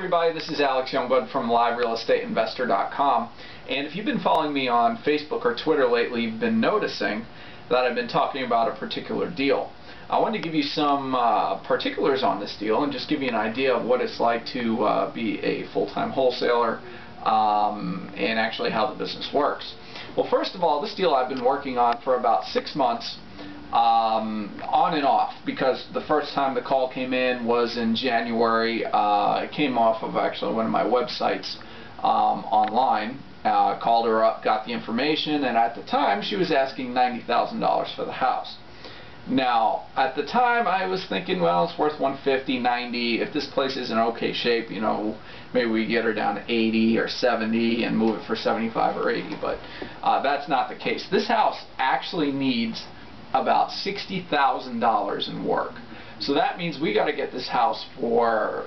everybody, this is Alex Youngblood from LiveRealEstateInvestor.com, and if you've been following me on Facebook or Twitter lately, you've been noticing that I've been talking about a particular deal. I wanted to give you some particulars on this deal and just give you an idea of what it's like to be a full-time wholesaler and actually how the business works. Well, first of all, this deal I've been working on for about 6 months on and off, because the first time the call came in was in January. It came off of actually one of my websites online. Called her up, got the information, and at the time she was asking $90,000 for the house. Now, at the time I was thinking, well, it's worth $150, $90. If this place is in okay shape, you know, maybe we get her down to $80 or $70 and move it for $75 or $80. But that's not the case. This house actually needs about $60,000 in work. So that means we got to get this house for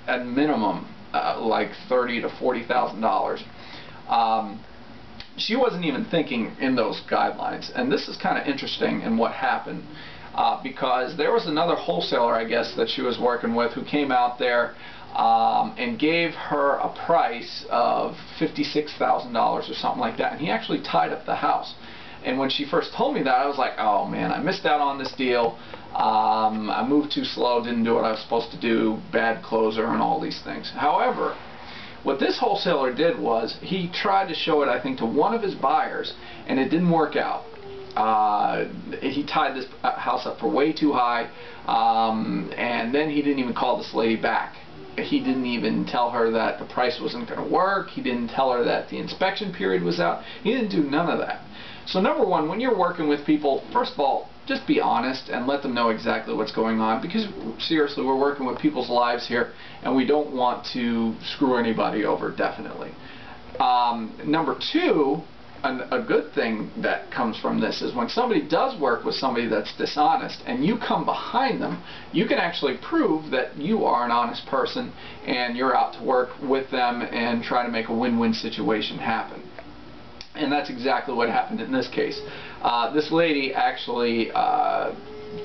at minimum like $30,000 to $40,000. She wasn't even thinking in those guidelines, and this is kind of interesting in what happened because there was another wholesaler, I guess, that she was working with who came out there and gave her a price of $56,000 or something like that, and he actually tied up the house. And when she first told me that, I was like, oh man, I missed out on this deal. I moved too slow, didn't do what I was supposed to do, bad closer, and all these things. However, what this wholesaler did was he tried to show it, I think, to one of his buyers, and it didn't work out. He tied this house up for way too high, and then he didn't even call this lady back. He didn't even tell her that the price wasn't going to work. He didn't tell her that the inspection period was out. He didn't do none of that. So number one, when you're working with people, first of all, just be honest and let them know exactly what's going on, because seriously, we're working with people's lives here and we don't want to screw anybody over, definitely. Number two, a good thing that comes from this is when somebody does work with somebody that's dishonest and you come behind them, you can actually prove that you are an honest person and you're out to work with them and try to make a win-win situation happen. And that's exactly what happened in this case. This lady actually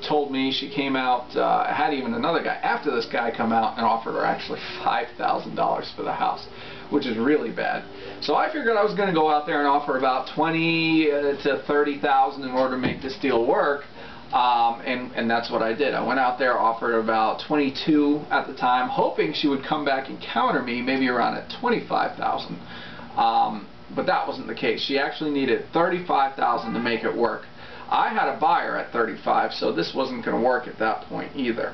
told me, she came out, had even another guy after this guy come out and offered her actually $5,000 for the house, which is really bad. So I figured I was going to go out there and offer about $20,000 to $30,000 in order to make this deal work. And that's what I did. I went out there, offered about $22,000 at the time, hoping she would come back and counter me maybe around at $25,000. But that wasn't the case. She actually needed $35,000 to make it work. I had a buyer at $35,000, so this wasn't going to work at that point either.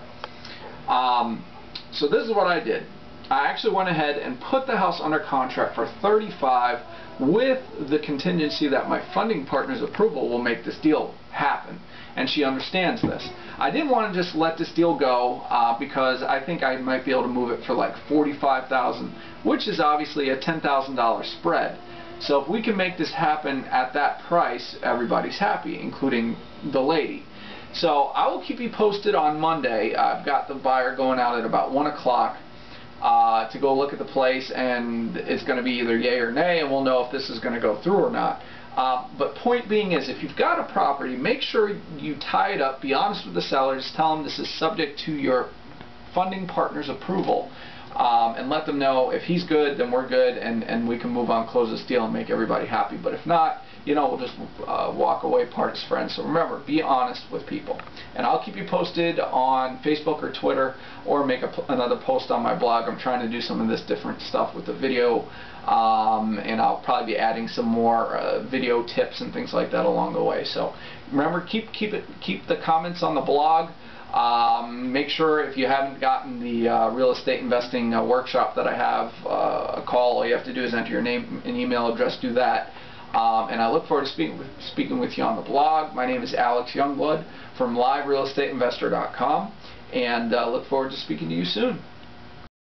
So this is what I did. I actually went ahead and put the house under contract for $35,000 with the contingency that my funding partner's approval will make this deal happen. And she understands this. I didn't want to just let this deal go because I think I might be able to move it for like $45,000, which is obviously a $10,000 spread. So if we can make this happen at that price, everybody's happy, including the lady. So I will keep you posted on Monday. I've got the buyer going out at about 1 o'clock to go look at the place, and it's going to be either yay or nay, and we'll know if this is going to go through or not. But point being is, if you've got a property, make sure you tie it up, be honest with the seller, just tell them this is subject to your funding partner's approval. And let them know if he's good, then we're good, and we can move on, close this deal, and make everybody happy. But if not, you know, we'll just walk away, part as friends. So remember, be honest with people. And I'll keep you posted on Facebook or Twitter, or make another post on my blog. I'm trying to do some of this different stuff with the video, and I'll probably be adding some more video tips and things like that along the way. So remember, keep the comments on the blog. Make sure, if you haven't gotten the real estate investing workshop that I have, a call. All you have to do is enter your name and email address, do that. And I look forward to speaking with you on the blog. My name is Alex Youngblood from LiveRealEstateInvestor.com, and look forward to speaking to you soon.